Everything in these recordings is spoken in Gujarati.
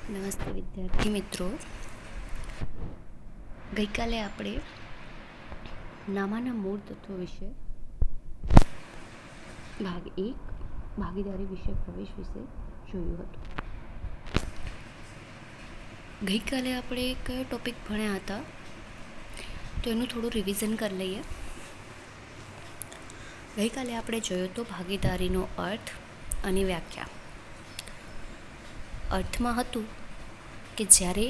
નમસ્તે વિદ્યાર્થી મિત્રો. ગઈકાલે આપણે નામાના મૂળ તત્વો વિશે ભાગ 1 ભાગીદારી વિશે પ્રવેશ વિશે જોયું હતું. ગઈકાલે આપણે કયો ટોપિક ભણ્યા હતા તો એનું થોડું રિવિઝન કરી લઈએ. ગઈકાલે આપણે જોયો તો ભાગીદારીનો અર્થ અને વ્યાખ્યા. અર્થમાં હતું કે જ્યારે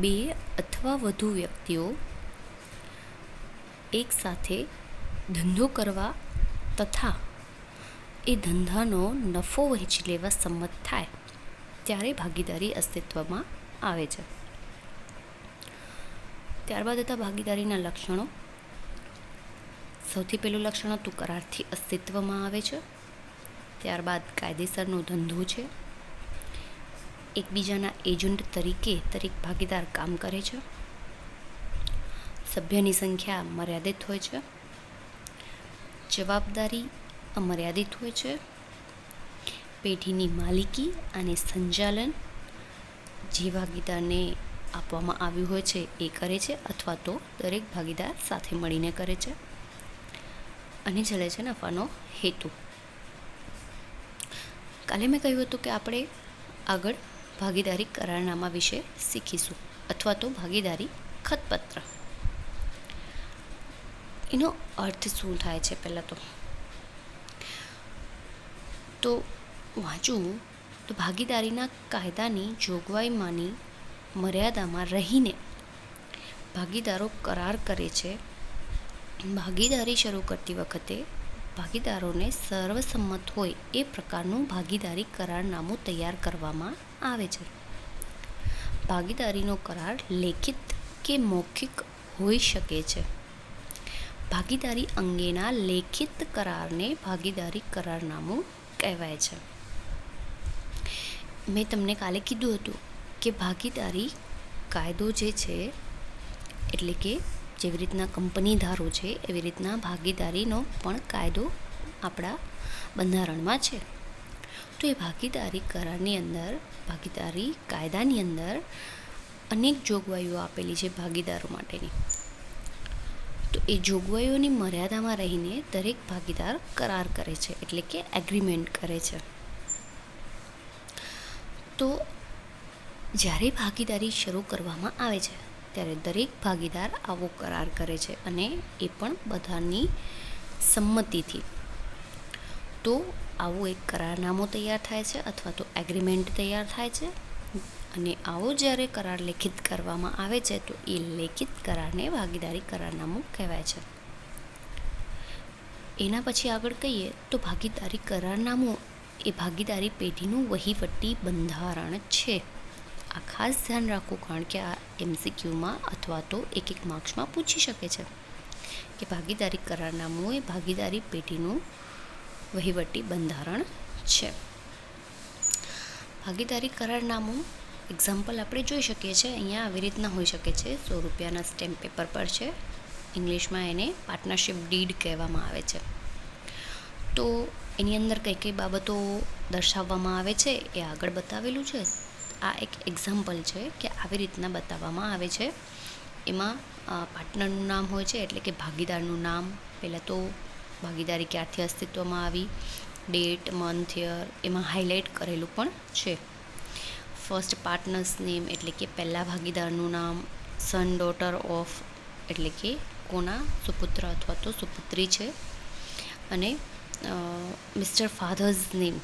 બે અથવા વધુ વ્યક્તિઓ એકસાથે ધંધો કરવા તથા એ ધંધાનો નફો વહેંચી લેવા સંમત થાય ત્યારે ભાગીદારી અસ્તિત્વમાં આવે છે. ત્યારબાદ હતા ભાગીદારીના લક્ષણો. સૌથી પહેલું લક્ષણ હતું કરારથી અસ્તિત્વમાં આવે છે. ત્યારબાદ કાયદેસરનો ધંધો છે. એકબીજાના એજન્ટ તરીકે દરેક ભાગીદાર કામ કરે છે. સભ્યની સંખ્યા મર્યાદિત હોય છે. જવાબદારી અમર્યાદિત હોય છે. પેઢીની માલિકી અને સંચાલન જે ભાગીદારને આપવામાં આવ્યું હોય છે એ કરે છે અથવા તો દરેક ભાગીદાર સાથે મળીને કરે છે. અને ચલે છે નફાનો હેતુ. કાલે મેં કહ્યું હતું કે આપણે આગળ ભાગીદારી કરારનામા વિશે શીખીશું અથવા તો ભાગીદારી ખતપત્ર. એનો અર્થ શું થાય છે પહેલાં તો વાંચવું તો ભાગીદારીના કાયદાની જોગવાઈમાંની મર્યાદામાં રહીને ભાગીદારો કરાર કરે છે. ભાગીદારી શરૂ કરતી વખતે ભાગીદારોને સર્વસંમત હોય એ પ્રકારનું ભાગીદારી કરારનામું તૈયાર કરવામાં આવે છે. ભાગીદારીનો કરાર લેખિત કે મૌખિક હોઈ શકે છે. ભાગીદારી અંગેના લેખિત કરારને ભાગીદારી કરારનામું કહેવાય છે. મેં તમને કાલે કીધું હતું કે ભાગીદારી કાયદો જે છે એટલે કે જેવી રીતના કંપની ધારો છે એવી રીતના ભાગીદારીનો પણ કાયદો આપણા બંધારણમાં છે. તો એ ભાગીદારી કરારની અંદર ભાગીદારી કાયદાની અંદર અનેક જોગવાઈઓ આપેલી છે ભાગીદારો માટેની. તો એ જોગવાઈઓની મર્યાદામાં રહીને દરેક ભાગીદાર કરાર કરે છે એટલે કે એગ્રીમેન્ટ કરે છે. તો જ્યારે ભાગીદારી શરૂ કરવામાં આવે છે ત્યારે દરેક ભાગીદાર આવો કરાર કરે છે અને એ પણ બધાની સંમતિથી. તો આવો એક કરારનામું તૈયાર થાય છે અથવા તો એગ્રીમેન્ટ તૈયાર થાય છે. અને આવો જ્યારે કરાર લેખિત કરવામાં આવે છે તો એ લેખિત કરારને ભાગીદારી કરારનામું કહેવાય છે. એના પછી આગળ કહીએ તો ભાગીદારી કરારનામું એ ભાગીદારી પેઢીનું વહીવટી બંધારણ છે. આ ખાસ ધ્યાન રાખવું કારણ કે આ MCQમાં અથવા તો એક માર્ક્સમાં પૂછી શકે છે કે ભાગીદારી કરારનામું એ ભાગીદારી પેઢીનું વહીવટી બંધારણ છે. ભાગીદારી કરારનામું એક્ઝામ્પલ આપણે જોઈ શકીએ છીએ. અહીંયા આવી રીતના હોઈ શકે છે. 100 રૂપિયાના સ્ટેમ્પ પેપર પર છે. ઇંગ્લિશમાં એને પાર્ટનરશિપ ડીડ કહેવામાં આવે છે. તો એની અંદર કઈ કઈ બાબતો દર્શાવવામાં આવે છે એ આગળ બતાવેલું છે. આ એક એક્ઝામ્પલ છે કે આવી રીતના બતાવવામાં આવે છે. એમાં પાર્ટનરનું નામ હોય છે એટલે કે ભાગીદારનું નામ. પહેલાં તો ભાગીદારી ક્યારથી અસ્તિત્વમાં આવી, ડેટ, મંથ, યર એમાં હાઇલાઇટ કરેલું પણ છે. ફર્સ્ટ પાર્ટનર્સ નેમ એટલે કે પહેલાં ભાગીદારનું નામ. સન ડોટર ઓફ એટલે કે કોના સુપુત્ર અથવા તો સુપુત્રી છે. અને મિસ્ટર ફાધર્સ નેમ.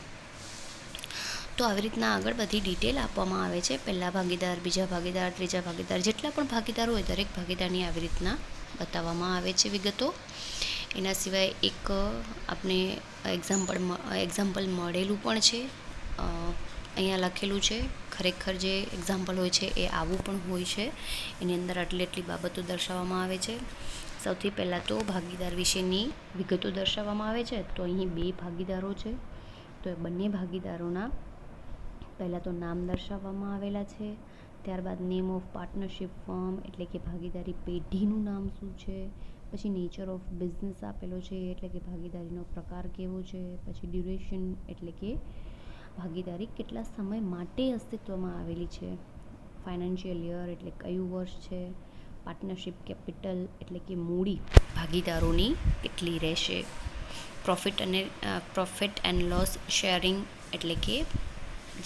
તો આવી રીતના આગળ બધી ડિટેલ આપવામાં આવે છે. પહેલા ભાગીદાર, બીજા ભાગીદાર, ત્રીજા ભાગીદાર, જેટલા પણ ભાગીદારો હોય દરેક ભાગીદારની આવી રીતના બતાવવામાં આવે છે વિગતો. એના સિવાય એક આપણે એક્ઝામ્પલ મળેલું પણ છે. અહીંયા લખેલું છે. ખરેખર જે એક્ઝામ્પલ હોય છે એ આવું પણ હોય છે. એની અંદર આટલી બાબતો દર્શાવવામાં આવે છે. સૌથી પહેલાં તો ભાગીદાર વિશેની વિગતો દર્શાવવામાં આવે છે. તો અહીં 2 ભાગીદારો છે. તો એ બંને ભાગીદારોના પહેલાં તો નામ દર્શાવવામાં આવેલા છે. ત્યારબાદ નેમ ઓફ પાર્ટનરશિપ ફર્મ એટલે કે ભાગીદારી પેઢીનું નામ શું છે. પછી નેચર ઓફ બિઝનેસ આપેલો છે એટલે કે ભાગીદારીનો પ્રકાર કેવો છે. પછી ડ્યુરેશન એટલે કે ભાગીદારી કેટલા સમય માટે અસ્તિત્વમાં આવેલી છે, ફાઇનાન્શિયલ યર એટલે કયું વર્ષ છે, પાર્ટનરશિપ કેપિટલ એટલે કે મૂડી ભાગીદારોની કેટલી રહેશે, પ્રોફિટ એન્ડ લોસ શેરિંગ એટલે કે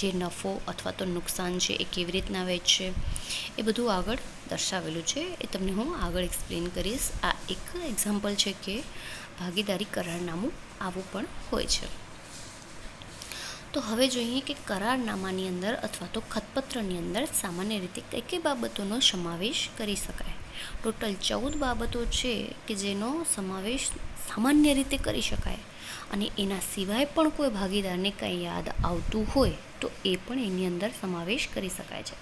જે નફો અથવા તો નુકસાન છે એ કેવી રીતના વહેંચશે, એ બધું આગળ દર્શાવેલું છે. એ તમને હું આગળ એક્સપ્લેન કરીશ. આ એક એક્ઝામ્પલ છે કે ભાગીદારી કરારનામું આવું પણ હોય છે. તો હવે જોઈએ કે કરારનામાની અંદર અથવા તો ખતપત્રની અંદર સામાન્ય રીતે કઈ કઈ બાબતોનો સમાવેશ કરી શકાય. ટોટલ 14 બાબતો છે કે જેનો સમાવેશ સામાન્ય રીતે કરી શકાય, અને એના સિવાય પણ કોઈ ભાગીદારને કંઈ યાદ આવતું હોય તો એ પણ એની અંદર સમાવેશ કરી શકાય છે.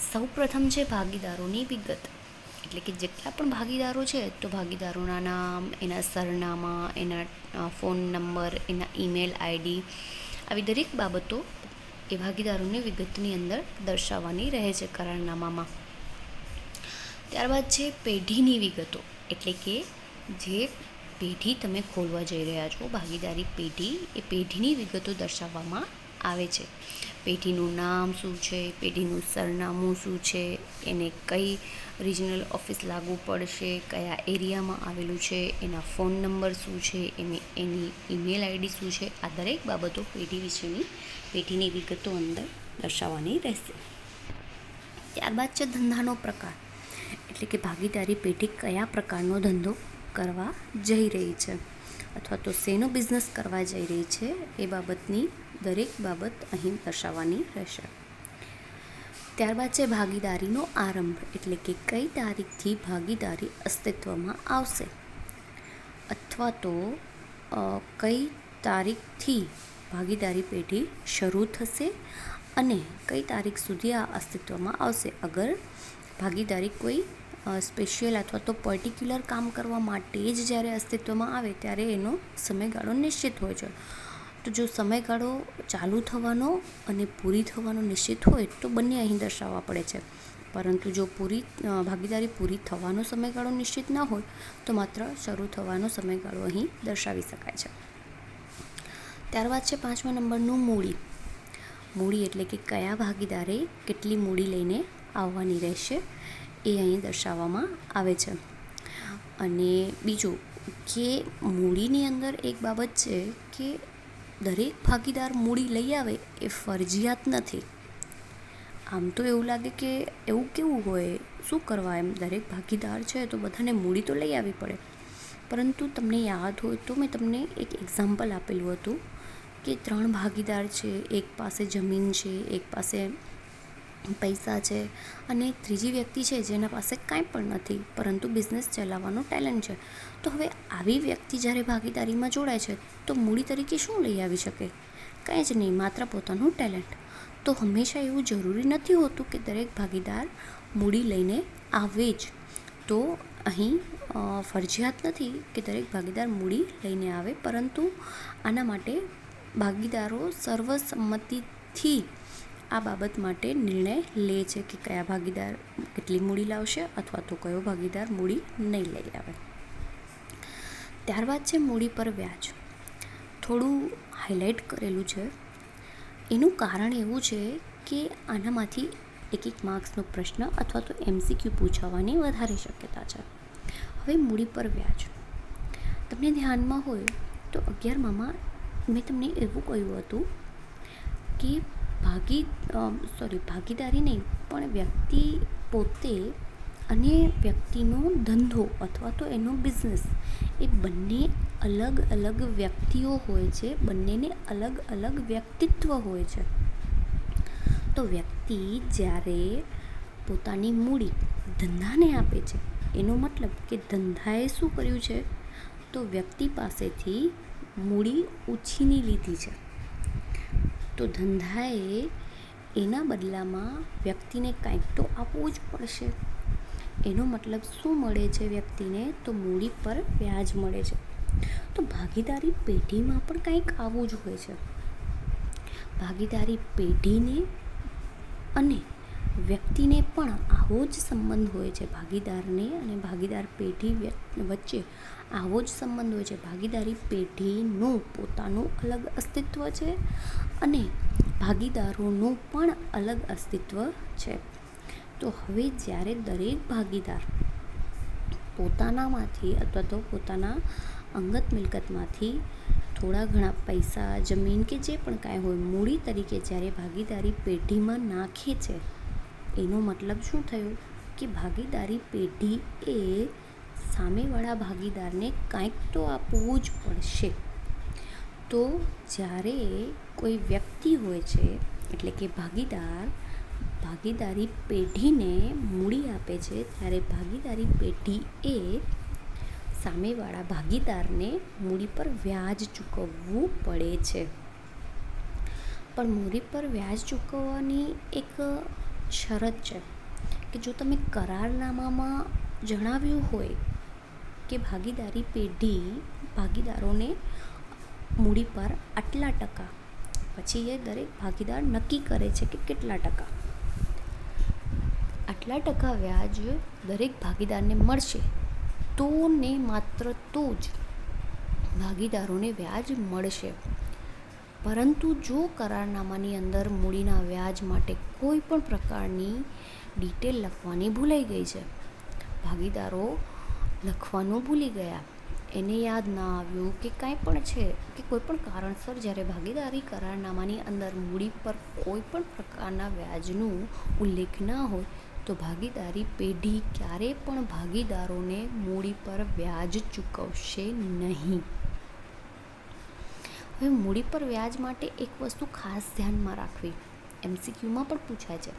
સૌ પ્રથમ છે ભાગીદારોની વિગત, એટલે કે જેટલા પણ ભાગીદારો છે તો ભાગીદારોના નામ, એના સરનામા, એના ફોન નંબર, એના ઈમેલ આઈડી, આવી દરેક બાબતો એ ભાગીદારોની વિગતની અંદર દર્શાવવાની રહે છે કરારનામામાં. ત્યારબાદ છે પેઢીની વિગતો, એટલે કે જે પેઢી તમે ખોલવા જઈ રહ્યા છો, ભાગીદારી પેઢી, એ પેઢીની વિગતો દર્શાવવામાં આવે છે. પેઢીનું નામ શું છે, પેઢીનું સરનામું શું છે, એને કઈ રિજનલ ઓફિસ લાગુ પડશે, કયા એરિયામાં આવેલું છે, એના ફોન નંબર શું છે, એની ઈમેલ આઈડી શું છે, આ દરેક બાબતો પેઢી વિશેની પેઢીની વિગતો અંદર દર્શાવવાની રહેશે. ત્યારબાદ છે ધંધાનો પ્રકાર, એટલે કે ભાગીદારી પેઢી કયા પ્રકારનો ધંધો કરવા જઈ રહી છે અથવા તો શેનો બિઝનેસ કરવા જઈ રહી છે, એ બાબતની દરેક બાબત અહીં દર્શાવવાની રહેશે. ત્યારબાદ છે ભાગીદારીનો આરંભ, એટલે કે કઈ તારીખથી ભાગીદારી અસ્તિત્વમાં આવશે અથવા તો કઈ તારીખથી ભાગીદારી પેઢી શરૂ થશે અને કઈ તારીખ સુધી આ અસ્તિત્વમાં આવશે. અગર ભાગીદારી કોઈ સ્પેશિયલ અથવા તો પર્ટિક્યુલર કામ કરવા માટે જ જ્યારે અસ્તિત્વમાં આવે ત્યારે એનો સમયગાળો નિશ્ચિત હોય છે. તો જો સમયગાળો ચાલુ થવાનો અને પૂરી થવાનો નિશ્ચિત હોય તો બંને અહીં દર્શાવવા પડે છે, પરંતુ જો ભાગીદારી પૂરી થવાનો સમયગાળો નિશ્ચિત ન હોય તો માત્ર શરૂ થવાનો સમયગાળો અહીં દર્શાવી શકાય છે. ત્યારબાદ છે 5મા નંબરનું મૂડી. મૂડી એટલે કે કયા ભાગીદારે કેટલી મૂડી લઈને આવવાની રહેશે એ અહીં દર્શાવવામાં આવે છે. અને બીજું કે મૂડીની અંદર એક બાબત છે કે દરેક ભાગીદાર મૂડી લઈ આવે એ ફરજિયાત નથી. આમ તો એવું લાગે કે એવું કેવું હોય, શું કરવા, એમ દરેક ભાગીદાર છે તો બધાને મૂડી તો લઈ આવવી પડે. પરંતુ તમને યાદ હોય તો મેં તમને એક એક્ઝામ્પલ આપેલું હતું કે 3 ભાગીદાર છે, એક પાસે જમીન છે, એક પાસે પૈસા છે અને ત્રીજી વ્યક્તિ છે જેના પાસે કાંઈ પણ નથી પરંતુ બિઝનેસ ચલાવવાનો ટેલેન્ટ છે. તો હવે આવી વ્યક્તિ જ્યારે ભાગીદારીમાં જોડાય છે તો મૂડી તરીકે શું લઈ આવી શકે? કંઈ જ નહીં, માત્ર પોતાનું ટેલેન્ટ. તો હંમેશા એવું જરૂરી નથી હોતું કે દરેક ભાગીદાર મૂડી લઈને આવે જ. તો અહીં ફરજિયાત નથી કે દરેક ભાગીદાર મૂડી લઈને આવે, પરંતુ આના માટે ભાગીદારો સર્વસંમતિથી આ બાબત માટે નિર્ણય લે છે કે કયા ભાગીદાર કેટલી મૂડી લાવશે અથવા તો કયો ભાગીદાર મૂડી નહીં લઈ આવે. ત્યારબાદ છે મૂડી પર વ્યાજ. થોડું હાઇલાઇટ કરેલું છે. એનું કારણ એવું છે કે આનામાંથી એક માર્ક્સનો પ્રશ્ન અથવા તો MCQ પૂછાવાની વધારે શક્યતા છે. હવે મૂડી પર વ્યાજ તમને ધ્યાનમાં હોય તો 11મામાં મેં તમને એવું કહ્યું હતું કે ભાગીદારી નહીં પણ વ્યક્તિ પોતે અને વ્યક્તિનો ધંધો અથવા તો એનો બિઝનેસ એ બંને અલગ અલગ વ્યક્તિઓ હોય છે, બંનેને અલગ અલગ વ્યક્તિત્વ હોય છે. તો વ્યક્તિ જ્યારે પોતાની મૂડી ધંધાને આપે છે એનો મતલબ કે ધંધાએ શું કર્યું છે તો વ્યક્તિ પાસેથી મૂડી ઉછીની લીધી છે. તો ધંધાએ એના બદલામાં વ્યક્તિને કાંઈક તો આપવું જ પડશે. એનો મતલબ શું મળે છે વ્યક્તિને? તો મૂડી પર વ્યાજ મળે છે. તો ભાગીદારી પેઢીમાં પણ કંઈક આવું જ હોય છે. ભાગીદારી પેઢીને અને વ્યક્તિને પણ આવો જ સંબંધ હોય છે. ભાગીદારને અને ભાગીદાર પેઢી વચ્ચે આવો જ સંબંધ હોય છે. ભાગીદારી પેઢીનું પોતાનું અલગ અસ્તિત્વ છે અને ભાગીદારોનું પણ અલગ અસ્તિત્વ છે. તો હવે જ્યારે દરેક ભાગીદાર પોતાનામાંથી અથવા તો પોતાના અંગત મિલકતમાંથી થોડા ઘણા પૈસા, જમીન કે જે પણ કાંઈ હોય મૂડી તરીકે જ્યારે ભાગીદારી પેઢીમાં નાખે છે, એનો મતલબ શું થયું કે ભાગીદારી પેઢી એ સામેવાળા ભાગીદારને કાંઈક તો આપવું જ પડશે. તો જ્યારે કોઈ વ્યક્તિ હોય છે એટલે કે ભાગીદારી પેઢીને મૂડી આપે છે, ત્યારે ભાગીદારી પેઢી એ સામેવાળા ભાગીદારને મૂડી પર વ્યાજ ચૂકવવું પડે છે. પણ મૂડી પર વ્યાજ ચૂકવવાની એક શરત છે કે જો તમે કરારનામામાં જણાવ્યું હોય કે ભાગીદારી પેઢી ભાગીદારોને મૂડી પર આટલા ટકા, પછી એ દરેક ભાગીદાર નક્કી કરે છે કે કેટલા ટકા, આટલા ટકા વ્યાજ દરેક ભાગીદારને મળશે, તો ને માત્ર તો જ ભાગીદારોને વ્યાજ મળશે. પરંતુ જો કરારનામાની અંદર મૂડીના વ્યાજ માટે કોઈ પણ પ્રકારની ડિટેલ લખવાની ભૂલાઈ ગઈ છે, ભાગીદારો લખવાનું ભૂલી ગયા, એને યાદ ના આવ્યું કે કાંઈ પણ છે કે કોઈ પણ કારણસર જ્યારે ભાગીદારી કરારનામાની અંદર મૂડી પર કોઈ પણ પ્રકારના વ્યાજનું ઉલ્લેખ ના હોય, તો ભાગીદારી પેઢી ક્યારેય પણ ભાગીદારોને મૂડી પર વ્યાજ ચૂકવશે નહીં. હવે મૂડી પર વ્યાજ માટે એક વસ્તુ ખાસ ધ્યાનમાં રાખવી, MCQમાં પણ પૂછાય છે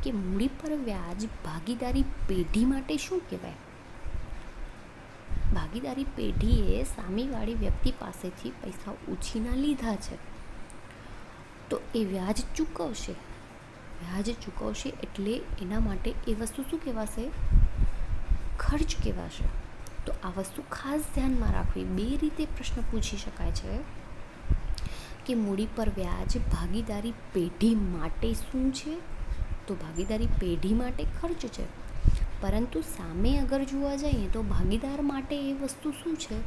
કે મૂડી પર વ્યાજ ભાગીદારી પેઢી માટે શું કહેવાય? ભાગીદારી પેઢીએ સામેવાળી વ્યક્તિ પાસેથી પૈસા ઉછીના લીધા છે, તો એ વ્યાજ ચૂકવશે. વ્યાજ ચૂકવશે એટલે એના માટે એ વસ્તુ શું કહેવાશે? ખર્ચ કહેવાશે. તો આ વસ્તુ ખાસ ધ્યાનમાં રાખવી. બે રીતે પ્રશ્ન પૂછી શકાય છે કે મૂડી પર વ્યાજ ભાગીદારી પેઢી માટે શું છે? તો ભાગીદારી પેઢી માટે ખર્ચ છે, પરંતુ સામે અગર જોવા જઈએ તો ભાગીદાર માટે એ વસ્તુ શું છે?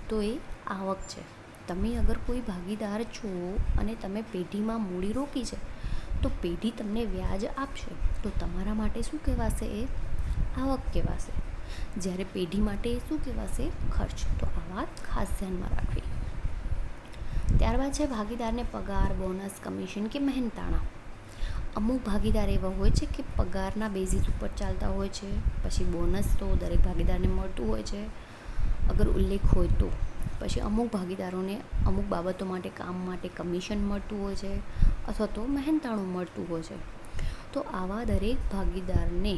તો એ આવક છે. તમે અગર કોઈ ભાગીદાર છો અને તમે પેઢીમાં મૂડી રોકી છે, તો પેઢી તમને વ્યાજ આપશે, તો તમારા માટે શું કહેવાશે? એ આવક કહેવાશે. જ્યારે પેઢી માટે શું કહેવાશે? ખર્ચ. તો આ વાત ખાસ ધ્યાનમાં રાખવી. ત્યારબાદ છે ભાગીદારને પગાર, બોનસ, કમિશન કે મહેનતાણા. અમુક ભાગીદાર એવા હોય છે કે પગારના બેઝિસ ઉપર ચાલતા હોય છે, પછી બોનસ તો દરેક ભાગીદારને મળતું હોય છે અગર ઉલ્લેખ હોય તો, પછી અમુક ભાગીદારોને અમુક બાબતો માટે, કામ માટે કમિશન મળતું હોય છે, અથવા તો મહેનતાણું મળતું હોય છે. તો આવા દરેક ભાગીદારને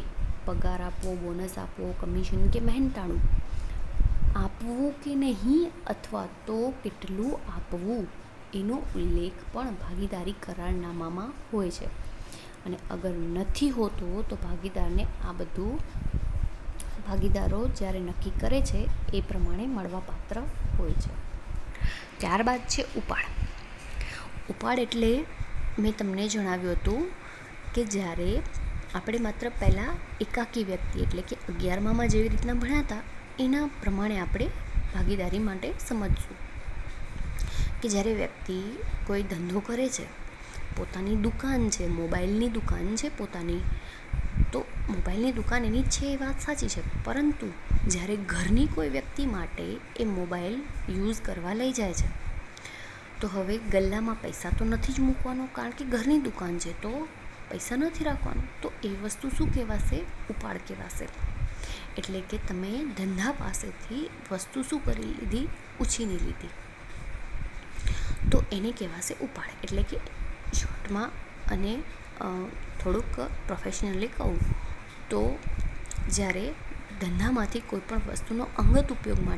પગાર આપવો, બોનસ આપવો, કમિશન કે મહેનતાણું આપવું કે નહીં, અથવા તો કેટલું આપવું, એનો ઉલ્લેખ પણ ભાગીદારી કરારનામામાં હોય છે. અને અગર નથી હોતો તો ભાગીદારને આ બધું ભાગીદારો જ્યારે નક્કી કરે છે એ પ્રમાણે મળવાપાત્ર હોય છે. ત્યારબાદ છે ઉપાડ. ઉપાડ એટલે મેં તમને જણાવ્યું હતું કે જ્યારે આપણે માત્ર પહેલાં એકાકી વ્યક્તિ એટલે કે 11મામાં જેવી રીતના ભણ્યા હતા એના પ્રમાણે આપણે ભાગીદારી માટે સમજશું કે જ્યારે વ્યક્તિ કોઈ ધંધો કરે છે, પોતાની દુકાન છે, મોબાઈલની દુકાન છે પોતાની, તો મોબાઈલની દુકાન એની છે એ વાત સાચી છે, પરંતુ જ્યારે ઘરની કોઈ વ્યક્તિ માટે એ મોબાઈલ યુઝ કરવા લઈ જાય છે, તો હવે ગલ્લામાં પૈસા તો નથી જ મૂકવાનો, કારણ કે ઘરની દુકાન છે તો પૈસા નથી રાખવાનું. તો એ વસ્તુ શું કહેવાશે? ઉપાડ કહેવાશે. એટલે કે તમે ધંધા પાસેથી વસ્તુ શું કરી લીધી? ઉછીની લીધી, તો એને કહેવાશે ઉપાડ. એટલે કે શોર્ટમાં અને થોડુંક પ્રોફેશનલી કહું તો જ્યારે ધંધામાંથી કોઈપણ વસ્તુનો અંગત ઉપયોગ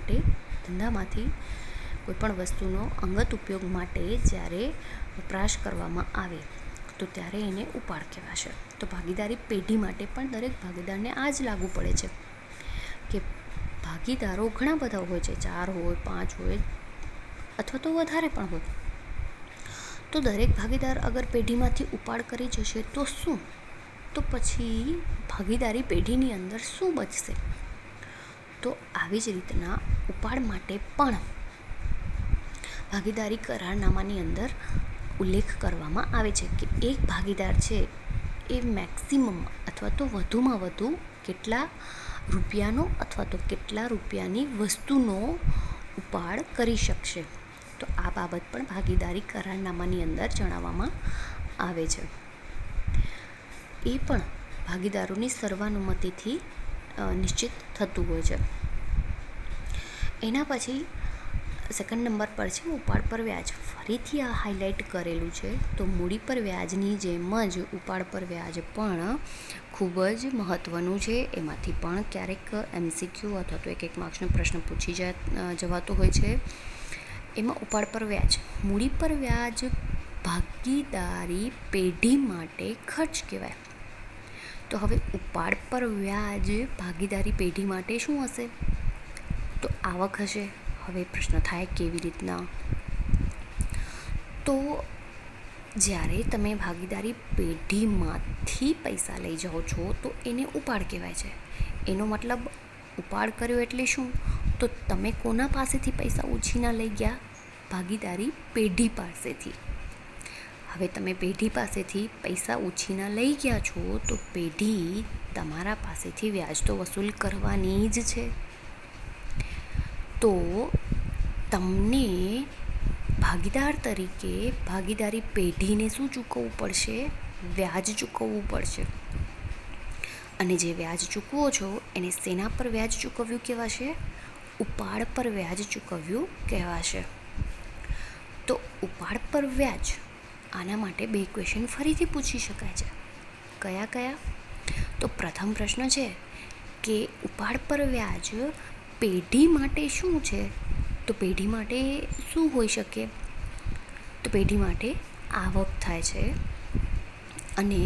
માટે જ્યારે વપરાશ કરવામાં આવે તો ત્યારે એને ઉપાડ કહેવાશે. તો ભાગીદારી પેઢી માટે પણ દરેક ભાગીદારને આ જ લાગુ પડે છે કે ભાગીદારો ઘણા બધા હોય છે, 4 હોય, 5 હોય, અથવા તો વધારે પણ હોય. તો દરેક ભાગીદાર અગર પેઢીમાંથી ઉપાડ કરી જશે તો શું? તો પછી ભાગીદારી પેઢીની અંદર શું બચશે? તો આવી જ રીતના ઉપાડ માટે પણ ભાગીદારી કરારનામાની અંદર ઉલ્લેખ કરવામાં આવે છે કે એક ભાગીદાર છે એ મેક્સિમમ અથવા તો વધુમાં વધુ કેટલા રૂપિયાનો અથવા તો કેટલા રૂપિયાની વસ્તુનો ઉપાડ કરી શકશે. તો આ બાબત પણ ભાગીદારી કરારનામાની અંદર જણાવવામાં આવે છે. એ પણ ભાગીદારોની સર્વાનુમતિથી નિશ્ચિત થતું હોય છે. એના પછી સેકન્ડ નંબર પર છે ઉપાડ પર વ્યાજ. ફરીથી આ હાઇલાઇટ કરેલું છે. તો મૂડી પર વ્યાજની જેમ જ ઉપાડ પર વ્યાજ પણ ખૂબ જ મહત્ત્વનું છે. એમાંથી પણ ક્યારેક MCQ અથવા તો એક માર્ક્સનો પ્રશ્ન પૂછી જવાતો હોય છે. એમાં ઉપાડ પર વ્યાજ. મૂડી પર વ્યાજ ભાગીદારી પેઢી માટે ખર્ચ કહેવાય. તો હવે ઉપાડ પર વ્યાજ ભાગીદારી પેઢી માટે શું હશે? તો આવક હશે. હવે પ્રશ્ન થાય કેવી રીતના? તો જ્યારે તમે ભાગીદારી પેઢીમાંથી પૈસા લઈ જાઓ છો તો એને ઉપાડ કહેવાય છે. એનો મતલબ ઉપાડ કર્યો એટલે શું? તો તમે કોના પાસેથી પૈસા ઉછીના લઈ ગયા? ભાગીદારી પેઢી પાસેથી. હવે તમે પેઢી પાસેથી પૈસા ઉછીના લઈ ગયા છો તો પેઢી તમારા પાસેથી વ્યાજ તો વસૂલ કરવાની જ છે. તો તમને ભાગીદાર તરીકે ભાગીદારી પેઢીને શું ચૂકવવું પડશે? વ્યાજ ચૂકવવું પડશે. અને જે વ્યાજ ચૂકવો છો એને શેના પર વ્યાજ ચૂકવ્યું કહેવાશે? ઉપાડ પર વ્યાજ ચૂકવ્યું કહેવાશે. તો ઉપાડ પર વ્યાજ, આના માટે 2 ક્વેશ્ચન ફરીથી પૂછી શકાય છે. કયા કયા? તો પ્રથમ પ્રશ્ન છે કે ઉપાડ પર વ્યાજ પેઢી માટે શું છે? તો પેઢી માટે શું હોઈ શકે? તો પેઢી માટે આવક થાય છે. અને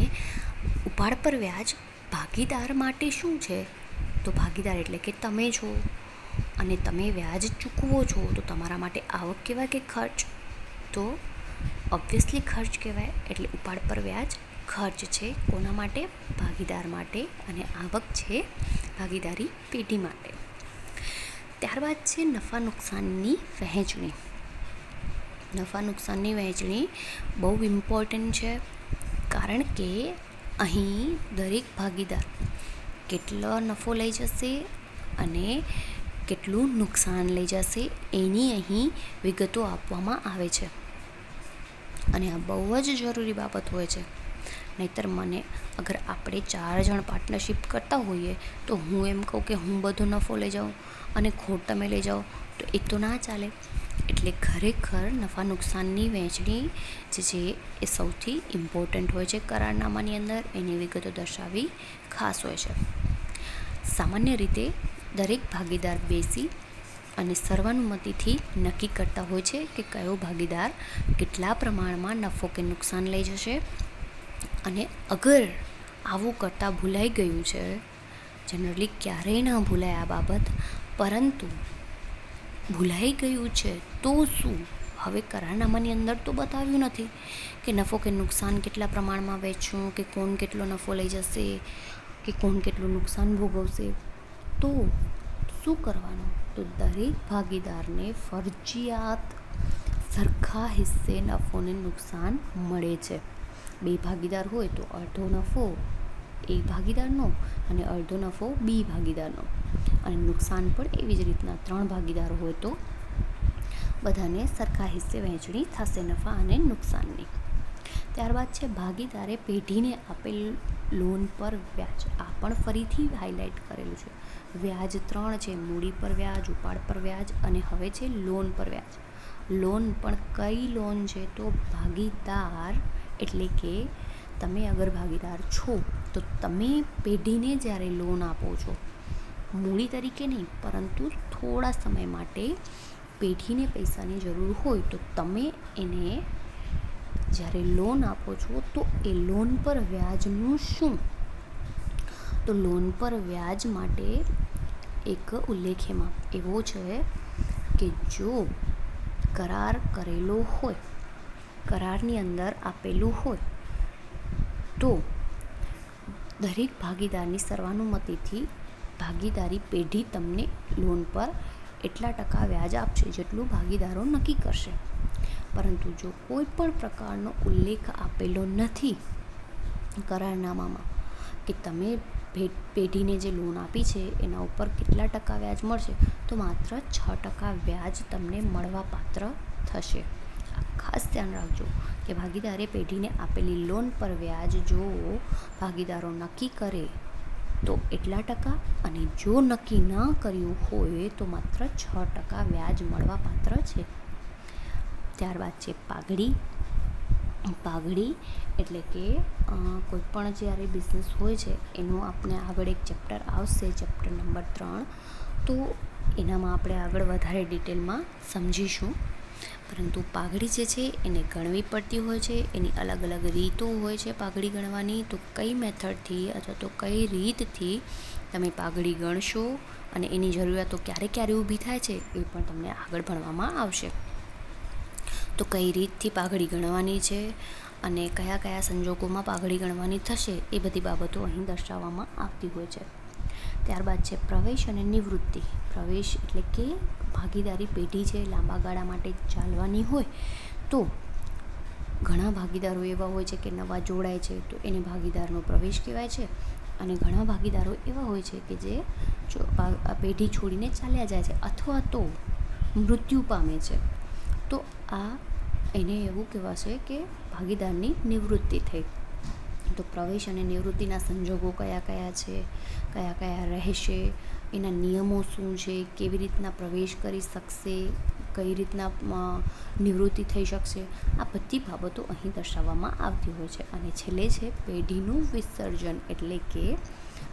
ઉપાડ પર વ્યાજ ભાગીદાર માટે શું છે? તો ભાગીદાર એટલે કે તમે છો અને તમે વ્યાજ ચૂકવો છો તો તમારા માટે આવક કહેવાય કે ખર્ચ? તો ઓબ્વિયસલી ખર્ચ કહેવાય. એટલે ઉપાડ પર વ્યાજ ખર્ચ છે. કોના માટે? ભાગીદાર માટે. અને આવક છે ભાગીદારી પેઢી માટે. ત્યારબાદ છે નફા નુકસાનની વહેંચણી. નફા નુકસાનની વહેંચણી બહુ ઇમ્પોર્ટન્ટ છે, કારણ કે અહીં દરેક ભાગીદાર કેટલો નફો લઈ જશે અને કેટલું નુકસાન લઈ જશે એની અહીં વિગતો આપવામાં આવે છે. અને આ બહુ જ જરૂરી બાબત હોય છે. નહીંતર અગર આપણે 4 જણ પાર્ટનરશિપ કરતા હોઈએ તો હું એમ કહું કે હું બધો નફો લઈ જાઉં અને ખોટ તમે લઈ જાઓ તો એ તો ના ચાલે. એટલે ખરેખર નફા નુકસાનની વહેંચણી જે છે એ સૌથી ઇમ્પોર્ટન્ટ હોય છે કરારનામાની અંદર. એની વિગતો દર્શાવવી ખાસ હોય છે. સામાન્ય રીતે દરેક ભાગીદાર બેસી અને સર્વાનુમતિથી નક્કી કરતા હોય છે કે કયો ભાગીદાર કેટલા પ્રમાણમાં નફો કે નુકસાન લઈ જશે. અને અગર આવું કરતાં ભૂલાઈ ગયું છે, જનરલી ક્યારેય ન ભૂલાય આ બાબત, પરંતુ ભૂલાઈ ગયું છે તો શું? હવે કરારનામાની અંદર તો બતાવ્યું નથી કે નફો કે નુકસાન કેટલા પ્રમાણમાં વહેંચવું, કે કોણ કેટલો નફો લઈ જશે, કે કોણ કેટલું નુકસાન ભોગવશે. તો શું કરવાનું? તો દરેક ભાગીદારને ફરજિયાત સરખા હિસ્સે નફો ને નુકસાન મળે છે. 2 ભાગીદાર હોય તો અડધો નફો એક ભાગીદારનો અને અડધો નફો બી ભાગીદારનો. અને નુકસાન પણ એવી જ રીતના 3 ભાગીદારો હોય તો બધાને સરખા હિસ્સે વહેંચણી થશે નફા અને નુકસાનની. ત્યારબાદ છે ભાગીદારે પેઢીને આપેલ લોન પર વ્યાજ. આ પણ ફરીથી હાઇલાઇટ કરેલું છે. વ્યાજ 3 છે: મૂડી પર વ્યાજ, ઉપાડ પર વ્યાજ અને હવે છે લોન પર વ્યાજ. લોન પણ કઈ લોન છે? તો ભાગીદાર એટલે કે તમે અગર ભાગીદાર છો તો તમે પેઢીને જ્યારે લોન આપો છો, મૂડી તરીકે નહીં પરંતુ થોડા સમય માટે પેઢીને પૈસાની જરૂર હોય તો તમે એને જ્યારે લોન આપો છો તો એ લોન પર વ્યાજનું શું? તો લોન પર વ્યાજ માટે એક ઉલ્લેખ એમાં એવો છે કે જો કરાર કરેલો હોય, કરારની અંદર આપેલું હોય તો દરેક ભાગીદારની સર્વાનુમતિથી ભાગીદારી પેઢી તમને લોન પર એટલા ટકા વ્યાજ આપશે જેટલું ભાગીદારો નક્કી કરશે. પરંતુ જો કોઈ પણ પ્રકારનો ઉલ્લેખ આપેલો નથી કરારનામામાં કે તમે પેઢીને જે લોન આપી છે એના ઉપર કેટલા ટકા વ્યાજ મળશે, તો માત્ર 6% વ્યાજ તમને મળવાપાત્ર થશે. ખાસ ધ્યાન રાખજો કે ભાગીદારે પેઢીને આપેલી લોન પર વ્યાજ જો ભાગીદારો નક્કી કરે તો એટલા ટકા, અને જો નક્કી ન કર્યું હોય તો માત્ર 6% વ્યાજ મળવાપાત્ર છે. ત્યારબાદ છે પાઘડી. પાઘડી એટલે કે કોઈ પણ જ્યારે બિઝનેસ હોય છે એનું આપણે આગળ એક ચેપ્ટર આવશે, ચેપ્ટર નંબર 3, તો એનામાં આપણે આગળ વધારે ડિટેલમાં સમજીશું. પરંતુ પાઘડી જે છે એને ગણવી પડતી હોય છે, એની અલગ અલગ રીતો હોય છે પાઘડી ગણવાની. તો કઈ મેથડથી અથવા તો કઈ રીતથી તમે પાઘડી ગણશો અને એની જરૂરિયાતો ક્યારે ક્યારે ઊભી થાય છે એ પણ તમને આગળ ભણવામાં આવશે. તો કઈ રીતથી પાઘડી ગણવાની છે અને કયા કયા સંજોગોમાં પાઘડી ગણવાની થશે એ બધી બાબતો અહીં દર્શાવવામાં આવતી હોય છે. ત્યારબાદ છે પ્રવેશ અને નિવૃત્તિ. પ્રવેશ એટલે કે ભાગીદારી પેઢી છે લાંબા ગાળા માટે ચાલવાની હોય તો ઘણા ભાગીદારો એવા હોય છે કે નવા જોડાય છે તો એને ભાગીદારનો પ્રવેશ કહેવાય છે, અને ઘણા ભાગીદારો એવા હોય છે કે જે પેઢી છોડીને ચાલ્યા જાય છે અથવા તો મૃત્યુ પામે છે, તો આ એને એવું કહેવાશે કે ભાગીદારની નિવૃત્તિ થઈ. તો પ્રવેશ અને નિવૃત્તિના સંજોગો કયા કયા છે, કયા કયા રહેશે, એના નિયમો શું છે, કેવી રીતના પ્રવેશ કરી શકશે, કઈ રીતના નિવૃત્તિ થઈ શકશે, આ બધી બાબતો અહીં દર્શાવવામાં આવતી હોય છે. અને છેલ્લે છે પેઢીનું વિસર્જન, એટલે કે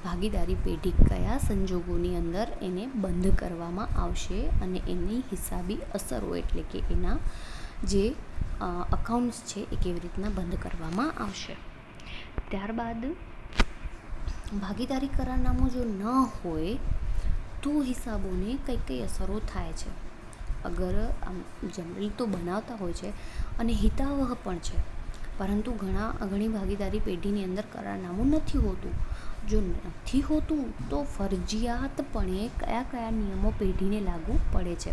ભાગીદારી પેઢી કયા સંજોગોની અંદર એને બંધ કરવામાં આવશે અને એની હિસાબી અસરો એટલે કે એના જે અકાઉન્ટ્સ છે એ કેવી રીતના બંધ કરવામાં આવશે. ત્યારબાદ ભાગીદારી કરારનામું જો ન હોય તો હિસાબોને કઈ કઈ અસરો થાય છે. અગર આમ જનરલી તો બનાવતા હોય છે અને હિતાવહ પણ છે, પરંતુ ઘણી ભાગીદારી પેઢીની અંદર કરારનામું નથી હોતું. જો નથી હોતું તો ફરજિયાતપણે કયા કયા નિયમો પેઢીને લાગુ પડે છે.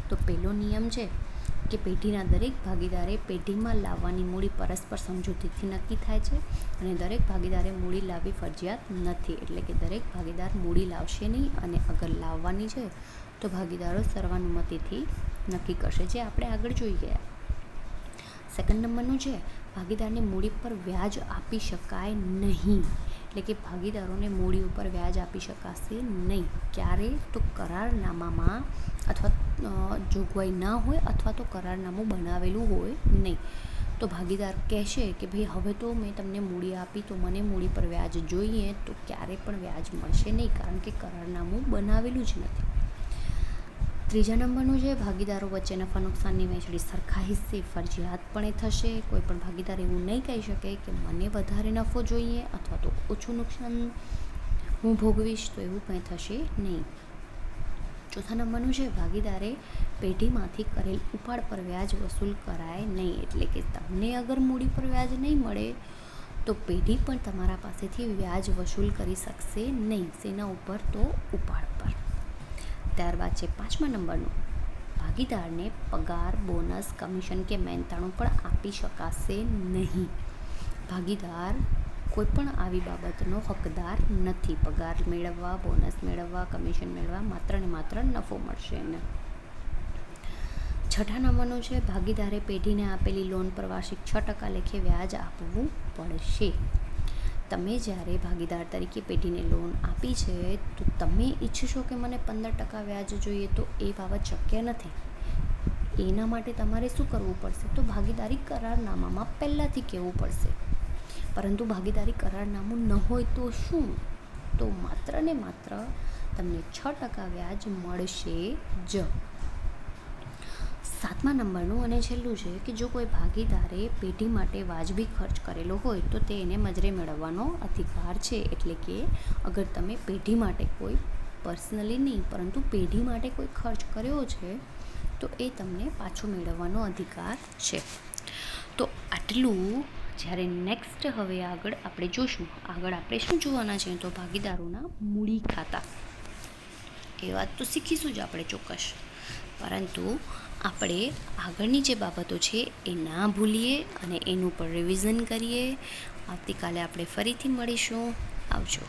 તો પહેલો નિયમ છે કે પેઢીના દરેક ભાગીદારે પેઢીમાં લાવવાની મૂડી પરસ્પર સમજૂતીથી નક્કી થાય છે, અને દરેક ભાગીદારે મૂડી લાવવી ફરજિયાત નથી. એટલે કે દરેક ભાગીદાર મૂડી લાવશે નહીં, અને અગર લાવવાની છે તો ભાગીદારો સર્વાનુમતિથી નક્કી કરશે, જે આપણે આગળ જોઈ ગયા. સેકન્ડ નંબરનું છે ભાગીદારને મૂડી પર વ્યાજ આપી શકાય નહીં. એટલે કે ભાગીદારોને મૂડી ઉપર વ્યાજ આપી શકાશે નહીં. ક્યારે? તો કરારનામામાં અથવા જોગવાઈ ના હોય અથવા તો કરારનામું બનાવેલું હોય નહીં. તો ભાગીદાર કહેશે કે ભાઈ હવે તો મેં તમને મૂડી આપી તો મને મૂડી પર વ્યાજ જોઈએ, તો ક્યારે પણ વ્યાજ મળશે નહીં, કારણ કે કરારનામું બનાવેલું જ નથી. ત્રીજા નંબરનું છે ભાગીદારો વચ્ચે નફા નુકસાનની વહેંચણી સરખા હિસ્સે ફરજિયાતપણે થશે. કોઈ પણ ભાગીદાર એવું નહીં કહી શકે કે મને વધારે નફો જોઈએ અથવા તો ઓછું નુકસાન હું ભોગવીશ, તો એવું કંઈ થશે નહીં. ચોથા નંબરનું છે ભાગીદારે પેઢીમાંથી કરેલ ઉપાડ પર વ્યાજ વસૂલ કરાય નહીં. એટલે કે તમને અગર મૂડી પર વ્યાજ નહીં મળે તો પેઢી પણ તમારા પાસેથી વ્યાજ વસૂલ કરી શકશે નહીં. શેના ઉપર? તો ઉપાડ પર. ત્યારબાદ છે પાંચમા નંબરનું, ભાગીદારને પગાર, બોનસ, કમિશન કે મહેનતાણું પણ આપી શકાશે નહીં. ભાગીદાર કોઈ પણ આવી બાબતનો હકદાર નથી. પગાર મેળવવા, બોનસ મેળવવા, કમિશન મેળવવા, માત્ર ને માત્ર નફો મળશે એને. છઠ્ઠા નંબરનું છે ભાગીદારે પેઢીને આપેલી લોન પર વાર્ષિક 6% લેખે વ્યાજ આપવું પડશે. તમે જ્યારે ભાગીદાર તરીકે પેઢીને લોન આપી છે તો તમે ઈચ્છશો કે મને 15% વ્યાજ જોઈએ, તો એ બાબત શક્ય નથી. એના માટે તમારે શું કરવું પડશે? તો ભાગીદારી કરારનામામાં પહેલાંથી કહેવું પડશે. પરંતુ ભાગીદારી કરારનામું ન હોય તો શું? તો માત્ર ને માત્ર તમને 6% વ્યાજ મળશે જ. સાતમા નંબરનું અને છેલ્લું છે કે જો કોઈ ભાગીદારે પેઢી માટે વાજબી ખર્ચ કરેલો હોય તો તે એને મજરે મેળવવાનો અધિકાર છે. એટલે કે અગર તમે પેઢી માટે કોઈ પર્સનલી નહીં પરંતુ પેઢી માટે કોઈ ખર્ચ કર્યો છે તો એ તમને પાછો મેળવવાનો અધિકાર છે. તો આટલું જ્યારે નેક્સ્ટ હવે આગળ આપણે જોશું. આગળ આપણે શું જોવાના છે? તો ભાગીદારોના મૂડી ખાતા. એ વાત તો શીખીશું જ આપણે ચોક્કસ. પરંતુ આપણે આગળની જે બાબતો છે એ ના ભૂલીએ અને એનું પણ રિવિઝન કરીએ. આવતીકાલે આપણે ફરીથી મળીશું. આવજો.